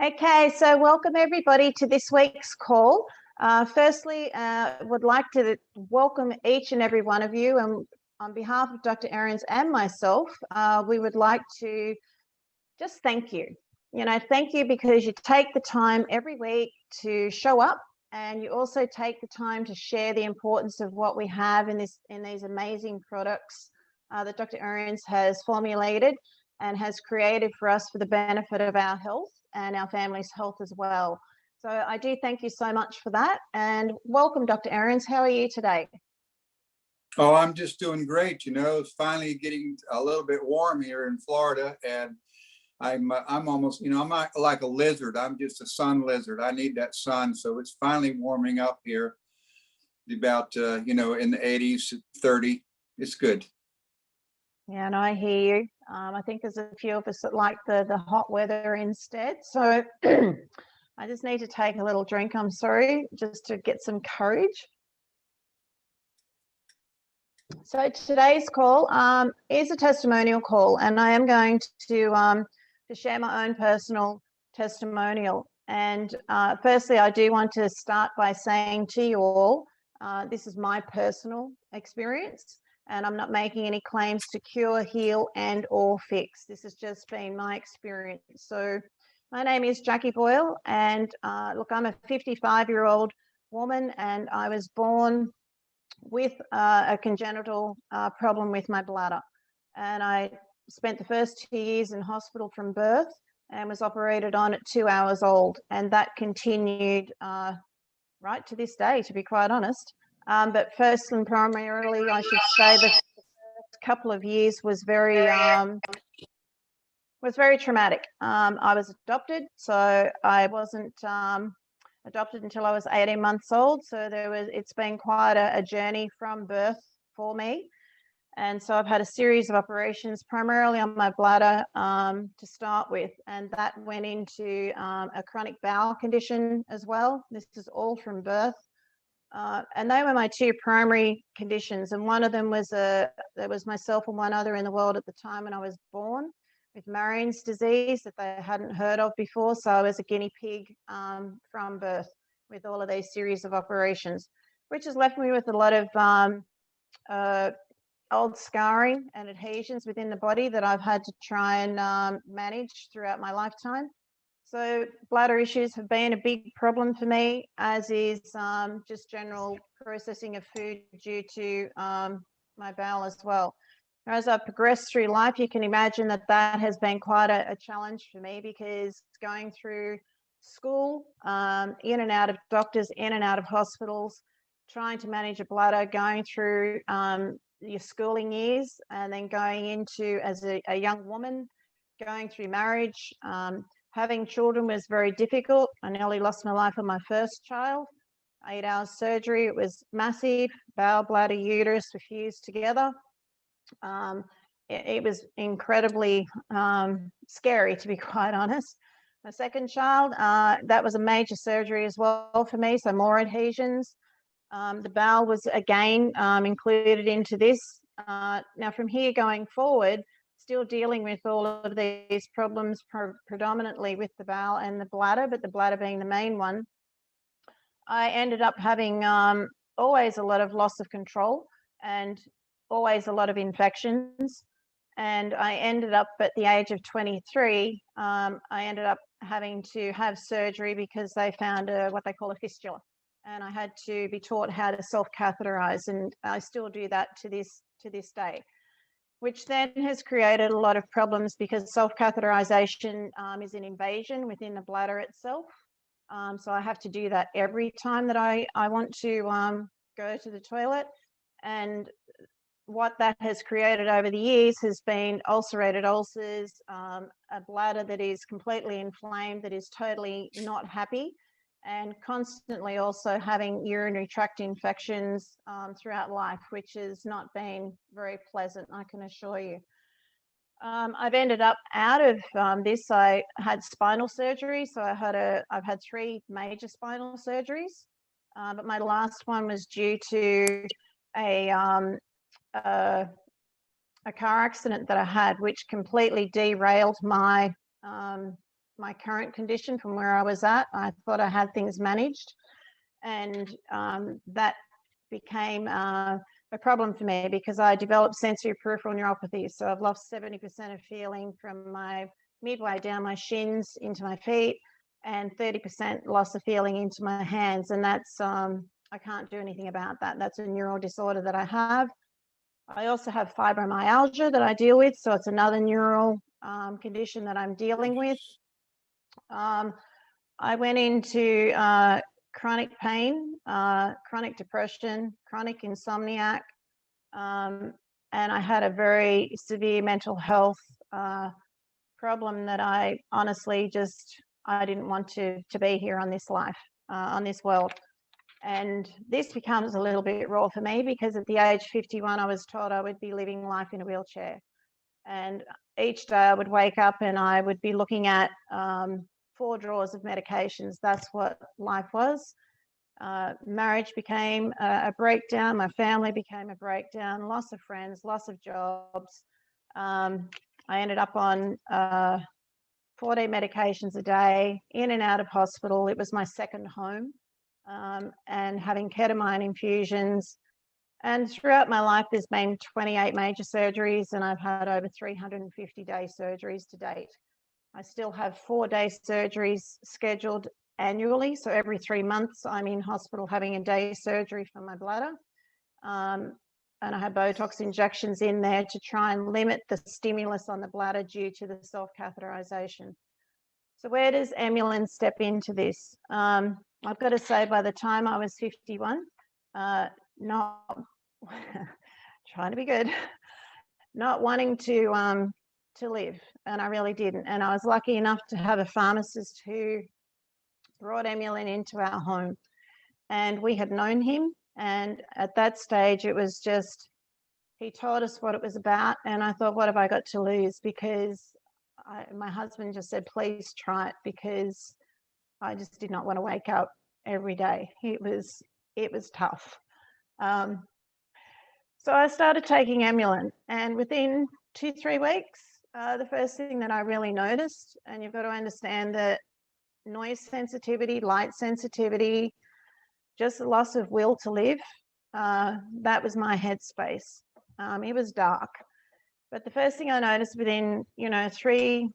Okay, so welcome everybody to this week's call. Firstly, would like to welcome each and every one of you, and on behalf of Dr. Ahrens and myself, we would like to just thank you. Thank you because you take the time every week to show up, and you also take the time to share the importance of what we have in these amazing products that Dr. Ahrens has formulated and has created for us for the benefit of our health and our family's health as well. So I do thank you so much for that, and welcome, Dr. Ahrens. How are you today? Oh, I'm just doing great. It's finally getting a little bit warm here in Florida, and I'm almost, I'm not like a lizard. I'm just a sun lizard. I need that sun. So it's finally warming up here about, in the 80s, 30. It's good. Yeah, and I hear you. I think there's a few of us that like the hot weather instead. So I just need to take a little drink, I'm sorry, just to get some courage. So today's call is a testimonial call, and I am going to share my own personal testimonial. And firstly, I do want to start by saying to you all, this is my personal experience, and I'm not making any claims to cure, heal, and or fix. This has just been my experience. So my name is Jackie Boyle, and look, I'm a 55-year-old woman, and I was born with a congenital problem with my bladder. And I spent the first 2 years in hospital from birth and was operated on at 2 hours old. And that continued right to this day, to be quite honest. But first and primarily, I should say the first couple of years was very traumatic. I was adopted, so I wasn't adopted until I was 18 months old. So it's been quite a journey from birth for me. And so I've had a series of operations, primarily on my bladder to start with. And that went into a chronic bowel condition as well. This is all from birth. And they were my two primary conditions. And one of them was there was myself and one other in the world at the time when I was born with Marion's disease that they hadn't heard of before. So I was a guinea pig from birth with all of these series of operations, which has left me with a lot of old scarring and adhesions within the body that I've had to try and manage throughout my lifetime. So bladder issues have been a big problem for me, as is just general processing of food due to my bowel as well. As I progressed through life, you can imagine that has been quite a challenge for me, because going through school, in and out of doctors, in and out of hospitals, trying to manage a bladder, going through your schooling years, and then going into as a young woman, going through marriage, having children was very difficult. I nearly lost my life on my first child. 8 hours surgery. It was massive. Bowel, bladder, uterus were fused together. It was incredibly scary, to be quite honest. My second child, that was a major surgery as well for me, so more adhesions. The bowel was again included into this. Now from here going forward, still dealing with all of these problems predominantly with the bowel and the bladder, but the bladder being the main one. I ended up having always a lot of loss of control and always a lot of infections. And I ended up at the age of 23, I ended up having to have surgery because they found what they call a fistula. And I had to be taught how to self-catheterize, and I still do that to this day, which then has created a lot of problems because self-catheterization is an invasion within the bladder itself. So I have to do that every time that I want to go to the toilet. And what that has created over the years has been ulcerated ulcers, a bladder that is completely inflamed, that is totally not happy, and constantly also having urinary tract infections throughout life, which has not been very pleasant, I can assure you. I've ended up out of this. I had spinal surgery, so I've had 3 major spinal surgeries, but my last one was due to a car accident that I had, which completely derailed my my current condition from where I was at. I thought I had things managed, and that became a problem for me because I developed sensory peripheral neuropathy. So I've lost 70% of feeling from my midway down my shins into my feet, and 30% loss of feeling into my hands. And that's, I can't do anything about that. That's a neural disorder that I have. I also have fibromyalgia that I deal with. So it's another neural condition that I'm dealing with. I went into chronic pain, chronic depression, chronic insomniac, and I had a very severe mental health problem that I honestly I didn't want to be here on this life, on this world. And this becomes a little bit raw for me because at the age 51, I was told I would be living life in a wheelchair. And each day I would wake up and I would be looking at 4 drawers of medications. That's what life was. Marriage became a breakdown. My family became a breakdown. Loss of friends, loss of jobs. I ended up on 14 medications a day, in and out of hospital. It was my second home, and having ketamine infusions. And throughout my life, there's been 28 major surgeries, and I've had over 350 day surgeries to date. I still have 4-day surgeries scheduled annually. So every 3 months, I'm in hospital having a day surgery for my bladder. And I have Botox injections in there to try and limit the stimulus on the bladder due to the self-catheterization. So where does Emulin step into this? I've got to say, by the time I was 51, not trying to be good, not wanting to live, and I really didn't. And I was lucky enough to have a pharmacist who brought Emulin into our home, and we had known him. And at that stage, it was just, he told us what it was about. And I thought, what have I got to lose? Because my husband just said, please try it, because I just did not want to wake up every day. It was tough. So I started taking Emulin, and within 2-3 weeks, the first thing that I really noticed, and you've got to understand that noise sensitivity, light sensitivity, just a loss of will to live, that was my headspace. It was dark. But the first thing I noticed within, 3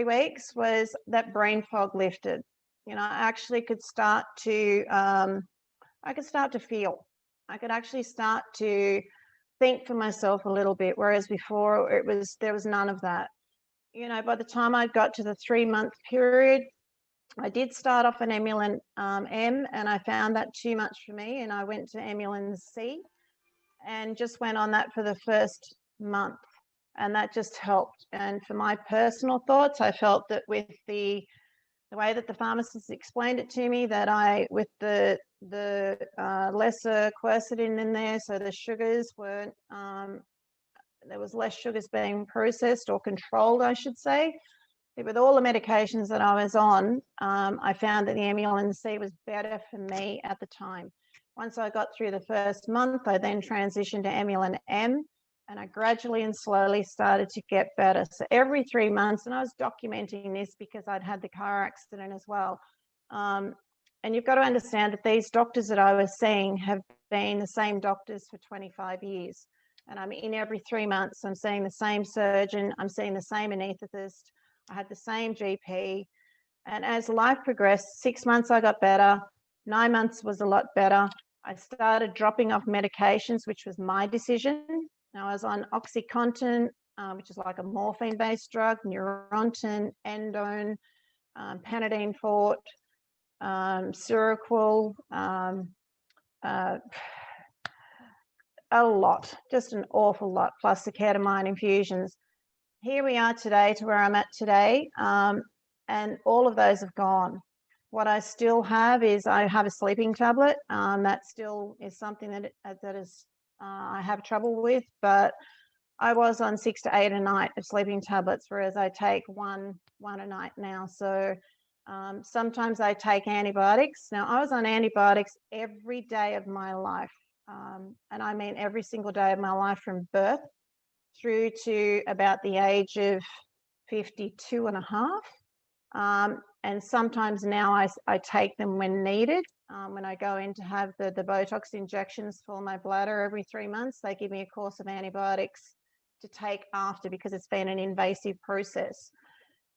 weeks was that brain fog lifted. I actually could start to, feel. I could actually start to think for myself a little bit, whereas before there was none of that. By the time I got to the 3-month period, I did start off an Emulin M, and I found that too much for me, and I went to Emulin C and just went on that for the first month, and that just helped. And for my personal thoughts, I felt that with the way that the pharmacist explained it to me, that with the lesser quercetin in there, so the sugars weren't, there was less sugars being processed or controlled, I should say. With all the medications that I was on, I found that the Emulin C was better for me at the time. Once I got through the first month, I then transitioned to Emulin M, and I gradually and slowly started to get better. So every 3 months, and I was documenting this because I'd had the car accident as well. And you've got to understand that these doctors that I was seeing have been the same doctors for 25 years. And I'm in every 3 months, I'm seeing the same surgeon, I'm seeing the same anaesthetist, I had the same GP. And as life progressed, 6 months I got better, 9 months was a lot better. I started dropping off medications, which was my decision. Now I was on OxyContin, which is like a morphine-based drug, Neurontin, Endone, Panadeine Forte, Seroquel, a lot, just an awful lot, plus the ketamine infusions. Here we are today to where I'm at today, and all of those have gone. What I still have is I have a sleeping tablet. That still is something that is I have trouble with, but I was on 6 to 8 a night of sleeping tablets, whereas I take one a night now. So sometimes I take antibiotics. Now I was on antibiotics every day of my life, and I mean every single day of my life from birth through to about the age of 52 and a half. And sometimes now I take them when needed. When I go in to have the Botox injections for my bladder every 3 months, they give me a course of antibiotics to take after, because it's been an invasive process.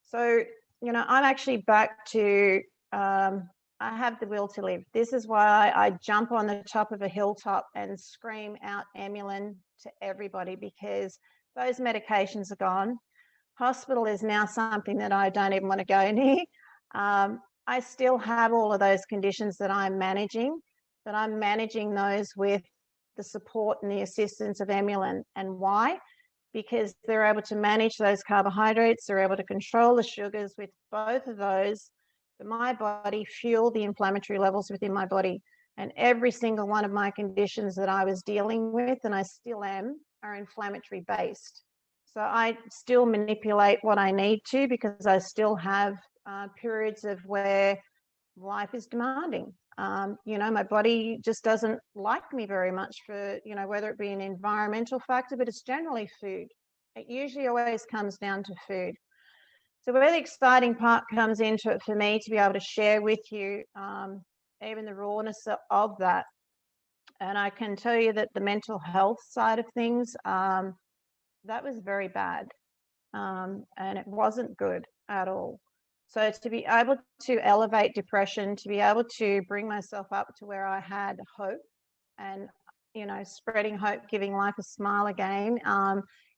So, you know, I'm actually back to, I have the will to live. This is why I jump on the top of a hilltop and scream out Emulin to everybody, because those medications are gone. Hospital is now something that I don't even want to go near. I still have all of those conditions that I'm managing, but I'm managing those with the support and the assistance of Emulin. And why? Because they're able to manage those carbohydrates, they're able to control the sugars with both of those, but my body fuel the inflammatory levels within my body. And every single one of my conditions that I was dealing with, and I still am, are inflammatory based. So I still manipulate what I need to, because I still have periods of where life is demanding. You know, my body just doesn't like me very much for, you know, whether it be an environmental factor, but it's generally food. It usually always comes down to food. So where the exciting part comes into it for me to be able to share with you, even the rawness of that. And I can tell you that the mental health side of things, that was very bad. And it wasn't good at all. So to be able to elevate depression, to be able to bring myself up to where I had hope and, you know, spreading hope, giving life a smile again,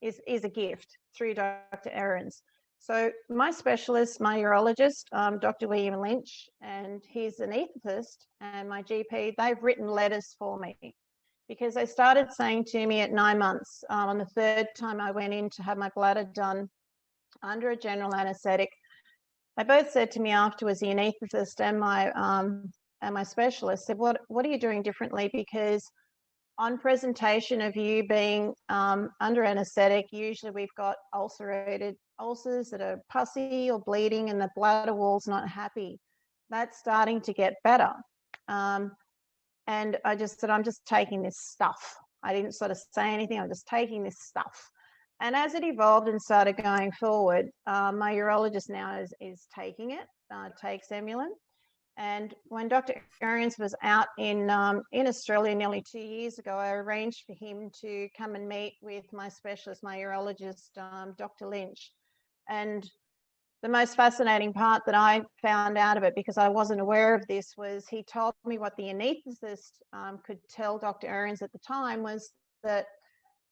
is a gift through Dr. Ahrens. So my specialist, my urologist, Dr. William Lynch, and he's an anaesthetist, and my GP, they've written letters for me, because they started saying to me at 9 months, on the third time I went in to have my bladder done under a general anaesthetic, they both said to me afterwards, the anaesthetist and my specialist said, what are you doing differently? Because on presentation of you being under anaesthetic, usually we've got ulcerated ulcers that are pussy or bleeding, and the bladder wall's not happy. That's starting to get better. And I just said, I'm just taking this stuff. I didn't sort of say anything. I'm just taking this stuff. And as it evolved and started going forward, my urologist now is taking it, takes Emulin. And when Dr. Ahrens was out in Australia nearly 2 years ago, I arranged for him to come and meet with my specialist, my urologist, Dr. Lynch. And the most fascinating part that I found out of it, because I wasn't aware of this, was he told me what the anaesthetist could tell Dr. Ahrens at the time, was that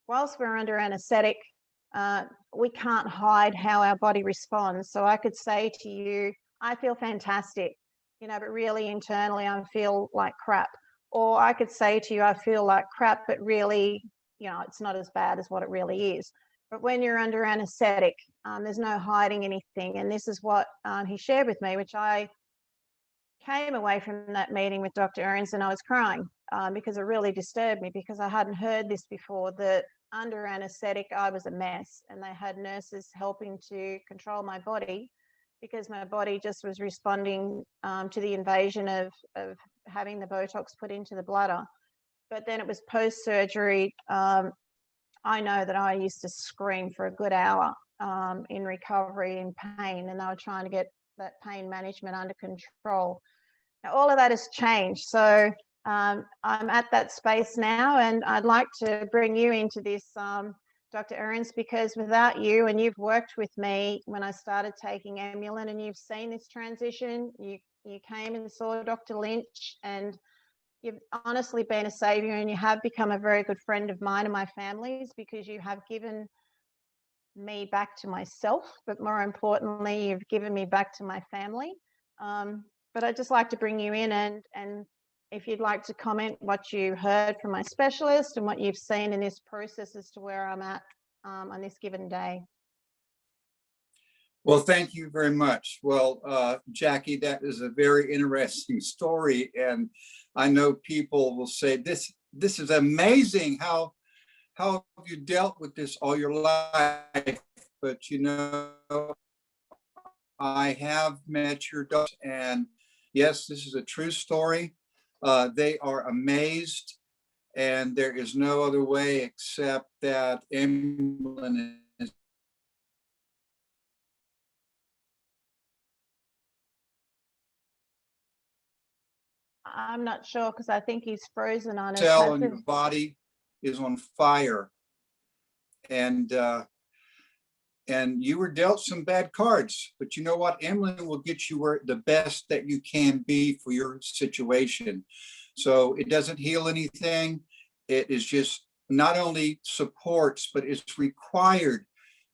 whilst we're under anaesthetic, we can't hide how our body responds. So I could say to you, I feel fantastic, you know, but really internally I feel like crap. Or I could say to you, I feel like crap, but really, you know, it's not as bad as what it really is. But when you're under anaesthetic, there's no hiding anything. And this is what he shared with me, which I came away from that meeting with Dr. Ahrens and I was crying because it really disturbed me, because I hadn't heard this before, that under anaesthetic, I was a mess, and they had nurses helping to control my body, because my body just was responding to the invasion of having the Botox put into the bladder. But then it was post-surgery. I know that I used to scream for a good hour in recovery, in pain, and they were trying to get that pain management under control. Now, all of that has changed. So I'm at that space now, and I'd like to bring you into this, Dr. Ahrens, because without you, and you've worked with me when I started taking Emulin, and you've seen this transition, you came and saw Dr. Lynch, and you've honestly been a savior, and you have become a very good friend of mine and my family's, because you have given me back to myself, but more importantly, you've given me back to my family. But I'd just like to bring you in, and if you'd like to comment what you heard from my specialist and what you've seen in this process as to where I'm at on this given day. Well, thank you very much. Well, Jackie, that is a very interesting story. And I know people will say, this is amazing. How have you dealt with this all your life? But, you know, I have met your daughter, and yes, this is a true story. They are amazed, and there is no other way except that Emulin is I'm not sure because I think he's frozen on his Cell in your passive. body is on fire. And you were dealt some bad cards, but you know what? Emulin will get you where the best that you can be for your situation. So it doesn't heal anything. It is just not only supports, but it's required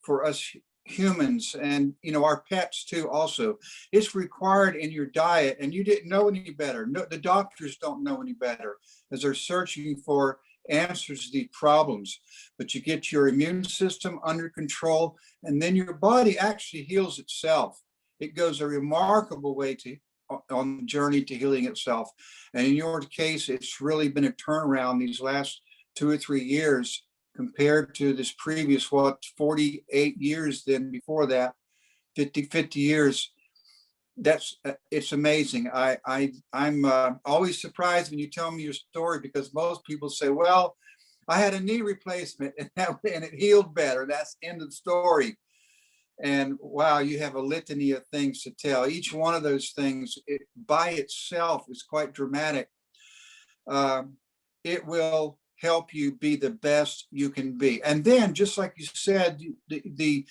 for us humans and our pets too. Also, it's required in your diet, and you didn't know any better. No, the doctors don't know any better as they're searching for answers to these problems. But you get your immune system under control, and then your body actually heals itself. It goes a remarkable way on the journey to healing itself. And in your case, it's really been a turnaround these last 2 or 3 years compared to this previous 48 years then before that, 50 years. It's amazing. I'm always surprised when you tell me your story, because most people say, well, I had a knee replacement and it healed better. That's end of story. And wow, you have a litany of things to tell. Each one of those things by itself is quite dramatic. It will help you be the best you can be. And then, just like you said, the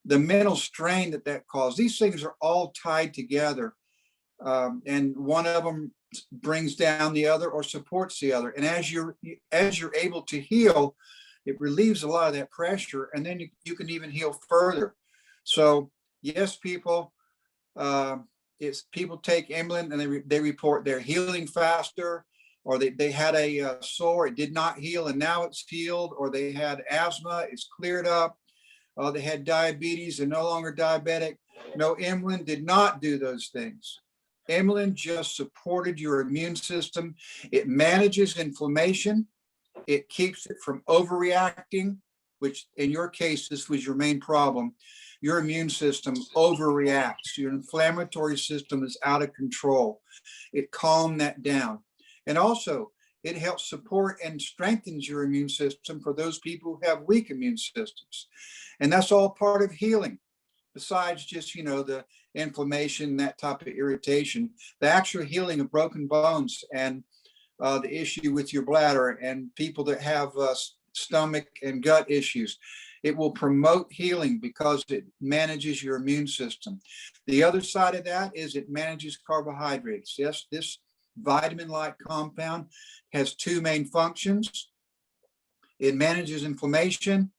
mental strain that caused, these things are all tied together. And one of them brings down the other or supports the other. And as you're able to heal, it relieves a lot of that pressure, and then you can even heal further. So yes, people, people take Emulin and they report they're healing faster, or they had a sore, it did not heal and now it's healed, or they had asthma, it's cleared up. They had diabetes, they're no longer diabetic. No, Emulin did not do those things. Emulin just supported your immune system. It manages inflammation. It keeps it from overreacting, which in your case, this was your main problem. Your immune system overreacts. Your inflammatory system is out of control. It calmed that down. And also, it helps support and strengthens your immune system for those people who have weak immune systems. And that's all part of healing. Besides just, the inflammation, that type of irritation, the actual healing of broken bones and the issue with your bladder and people that have stomach and gut issues. It will promote healing because it manages your immune system. The other side of that is it manages carbohydrates. Yes, this vitamin-like compound has two main functions. It manages inflammation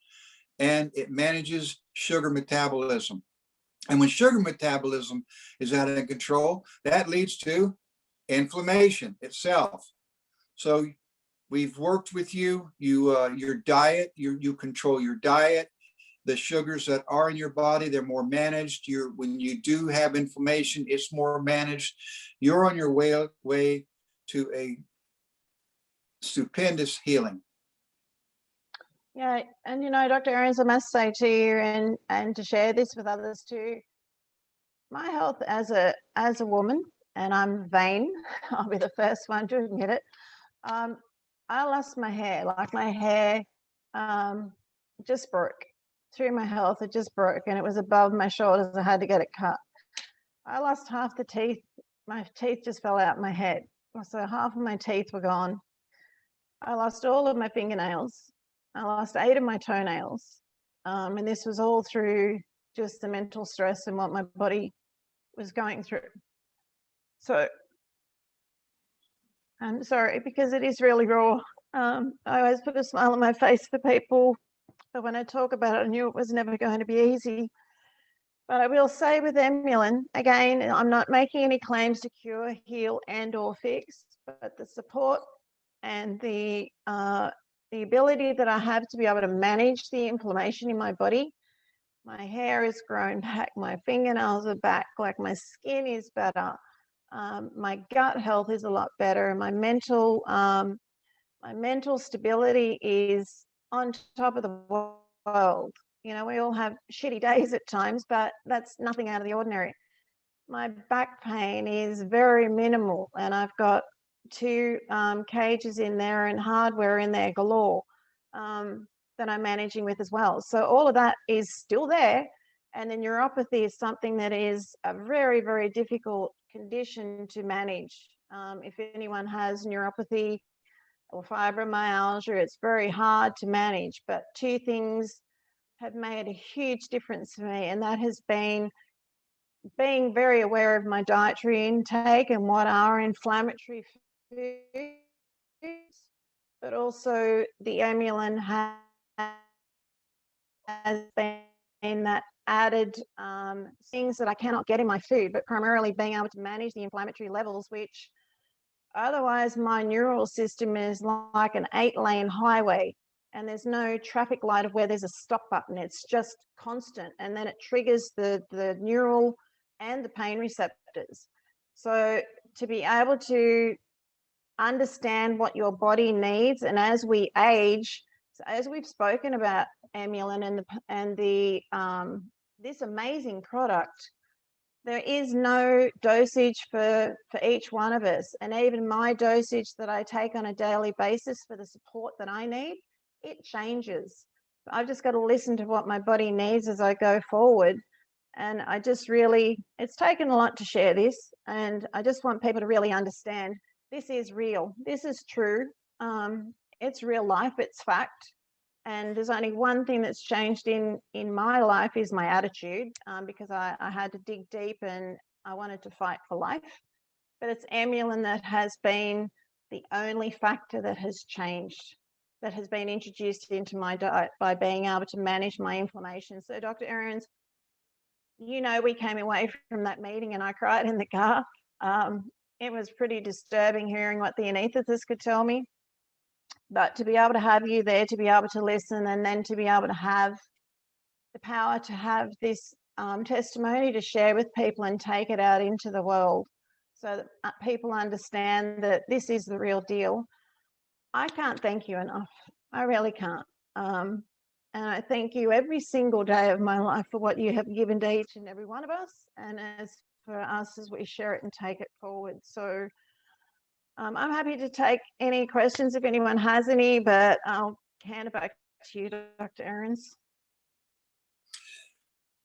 and it manages sugar metabolism. And when sugar metabolism is out of control, that leads to inflammation itself. So we've worked with you. Your diet, you control your diet. The sugars that are in your body, they're more managed. When you do have inflammation, it's more managed. You're on your way to a stupendous healing. Yeah, and Dr. Ahrens, I must say to you, and to share this with others too, my health as a woman, and I'm vain, I'll be the first one to admit it. I lost my hair, like my hair just broke. Through my health, it just broke, and it was above my shoulders. I had to get it cut. I lost half the teeth. My teeth just fell out my head. So half of my teeth were gone. I lost all of my fingernails. I lost 8 of my toenails. And this was all through just the mental stress and what my body was going through. So I'm sorry, because it is really raw. I always put a smile on my face for people, but when I talk about it, I knew it was never going to be easy. But I will say with Emulin, again, I'm not making any claims to cure, heal, and or fix, but the support and the ability that I have to be able to manage the inflammation in my body. My hair has grown back, my fingernails are back, like my skin is better. My gut health is a lot better, and my mental stability is on top of the world. We all have shitty days at times, but that's nothing out of the ordinary. My back pain is very minimal, and I've got 2 cages in there and hardware in there galore that I'm managing with as well. So all of that is still there. And then neuropathy is something that is a very, very difficult condition to manage. If anyone has neuropathy or fibromyalgia, it's very hard to manage. But two things have made a huge difference for me, and that has been being very aware of my dietary intake and what are inflammatory foods, but also the Emulin has been that added things that I cannot get in my food, but primarily being able to manage the inflammatory levels, which otherwise my neural system is like an 8-lane highway, and there's no traffic light of where there's a stop button. It's just constant, and then it triggers the neural and the pain receptors. So to be able to understand what your body needs, and as we age, so as we've spoken about Emulin and the this amazing product, there is no dosage for each one of us. And even my dosage that I take on a daily basis for the support that I need, it changes. I've just got to listen to what my body needs as I go forward. And I just really, it's taken a lot to share this. And I just want people to really understand this is real. This is true. It's real life. It's fact. And there's only one thing that's changed in my life is my attitude, because I had to dig deep and I wanted to fight for life. But it's Emulin that has been the only factor that has changed, that has been introduced into my diet by being able to manage my inflammation. So Dr. Ahrens, you know, we came away from that meeting and I cried in the car. It was pretty disturbing hearing what the anaesthetist could tell me. But to be able to have you there, to be able to listen, and then to be able to have the power to have this testimony to share with people and take it out into the world so that people understand that this is the real deal. I can't thank you enough. I really can't. And I thank you every single day of my life for what you have given to each and every one of us, and as for us as we share it and take it forward. So I'm happy to take any questions if anyone has any, but I'll hand it back to you, Dr. Ahrens.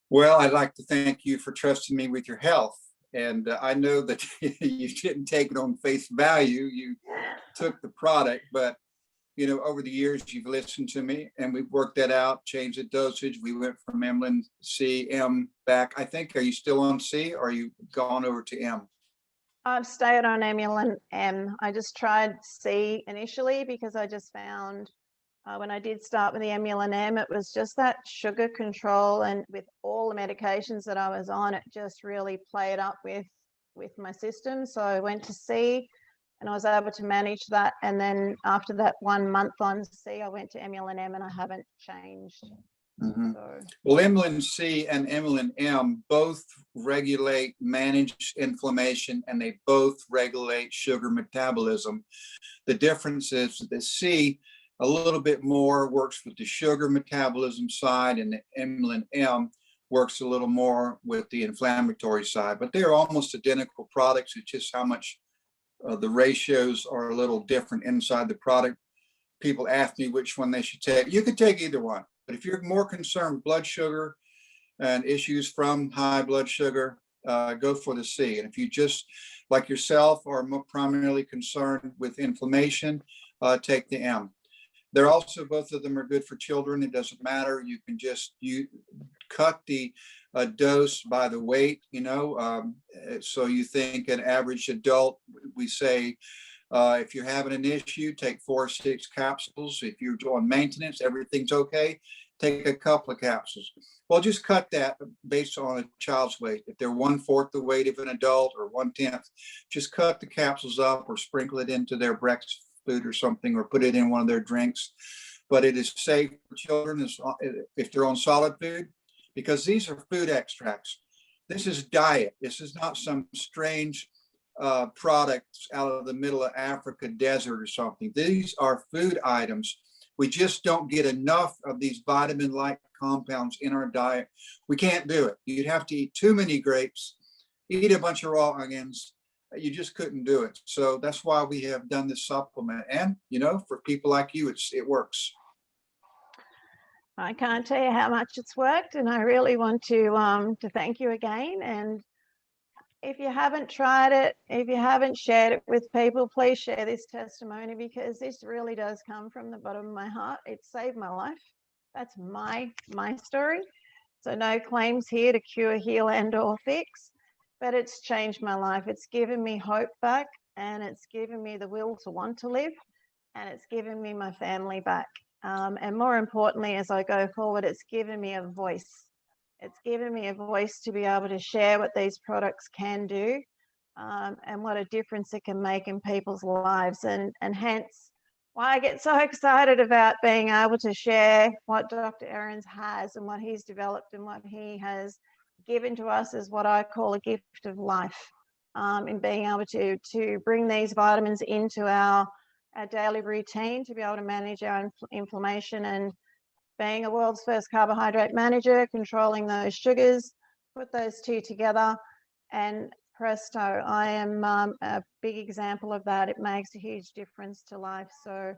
Well, I'd like to thank you for trusting me with your health. And I know that you didn't take it on face value. You took the product, but you know, over the years, you've listened to me and we've worked that out, changed the dosage. We went from Emulin C, M back. I think, are you still on C or are you gone over to M? I've stayed on Emulin M. I just tried C initially because I just found when I did start with the Emulin M, it was just that sugar control, and with all the medications that I was on, it just really played up with my system. So I went to C and I was able to manage that. And then after that 1 month on C, I went to Emulin M and I haven't changed. Mm-hmm. Well, Emulin C and Emulin M both regulate managed inflammation, and they both regulate sugar metabolism. The difference is the C a little bit more works with the sugar metabolism side, and the Emulin M works a little more with the inflammatory side. But they're almost identical products. It's just how much the ratios are a little different inside the product. People ask me which one they should take. You could take either one. But if you're more concerned with blood sugar and issues from high blood sugar, go for the C. And if you just, like yourself, are more primarily concerned with inflammation, take the M. They're also, both of them are good for children. It doesn't matter. You can just cut the dose by the weight, you know. So you think an average adult, we say, if you're having an issue, take 4 or 6 capsules. If you're doing maintenance, everything's okay, take a couple of capsules. Well, just cut that based on a child's weight. If they're 1/4 the weight of an adult or 1/10, just cut the capsules up or sprinkle it into their breakfast food or something, or put it in one of their drinks. But it is safe for children if they're on solid food, because these are food extracts. This is diet. This is not some strange products out of the middle of Africa desert or something. These are food items. We just don't get enough of these vitamin-like compounds in our diet. We can't do it. You'd have to eat too many grapes, eat a bunch of raw onions. You just couldn't do it. So that's why we have done this supplement. And, you know, for people like you, it works. I can't tell you how much it's worked, and I really want to thank you again. And if you haven't tried it, if you haven't shared it with people, please share this testimony, because this really does come from the bottom of my heart. It saved my life. That's my story. So no claims here to cure, heal, and or fix, but it's changed my life. It's given me hope back, and it's given me the will to want to live, and it's given me my family back. And more importantly, as I go forward, it's given me a voice. It's given me a voice to be able to share what these products can do, and what a difference it can make in people's lives. And hence why I get so excited about being able to share what Dr. Ahrens has and what he's developed and what he has given to us as what I call a gift of life, in being able to bring these vitamins into our daily routine to be able to manage our inflammation, and being a world's first carbohydrate manager, controlling those sugars, put those two together, and presto, I am a big example of that. It makes a huge difference to life. So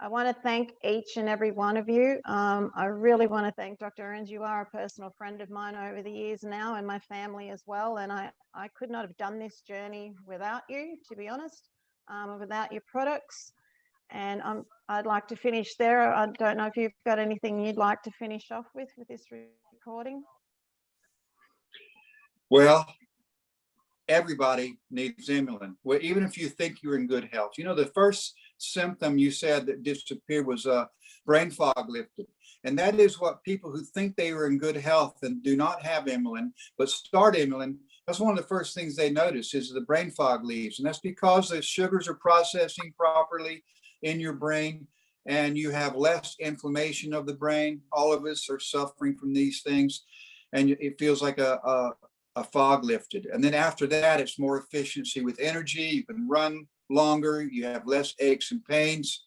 I want to thank each and every one of you. I really want to thank Dr. Ahrens. You are a personal friend of mine over the years now, and my family as well. And I could not have done this journey without you, to be honest, without your products. And I'd like to finish there. I don't know if you've got anything you'd like to finish off with this recording. Well, everybody needs Emulin. Well, even if you think you're in good health. You know, the first symptom you said that disappeared was brain fog lifted. And that is what people who think they are in good health and do not have Emulin, but start Emulin, that's one of the first things they notice is the brain fog leaves. And that's because the sugars are processing properly in your brain, and you have less inflammation of the brain. All of us are suffering from these things, and it feels like a fog lifted. And then after that, it's more efficiency with energy. You can run longer. You have less aches and pains.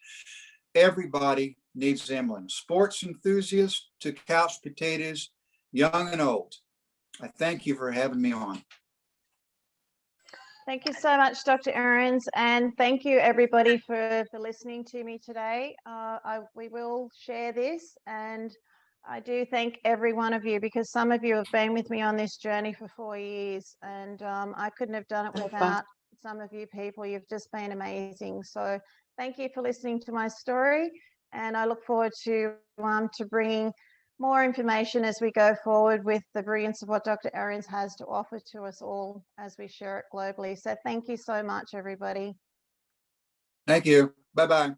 Everybody needs Emulin. Sports enthusiasts to couch potatoes, young and old. I thank you for having me on. Thank you so much, Dr. Ahrens, and thank you everybody for listening to me today. We will share this, and I do thank every one of you, because some of you have been with me on this journey for 4 years, and I couldn't have done it without some of you people. You've just been amazing. So thank you for listening to my story, and I look forward to bringing more information as we go forward with the brilliance of what Dr. Ahrens has to offer to us all as we share it globally. So thank you so much, everybody. Thank you. Bye-bye.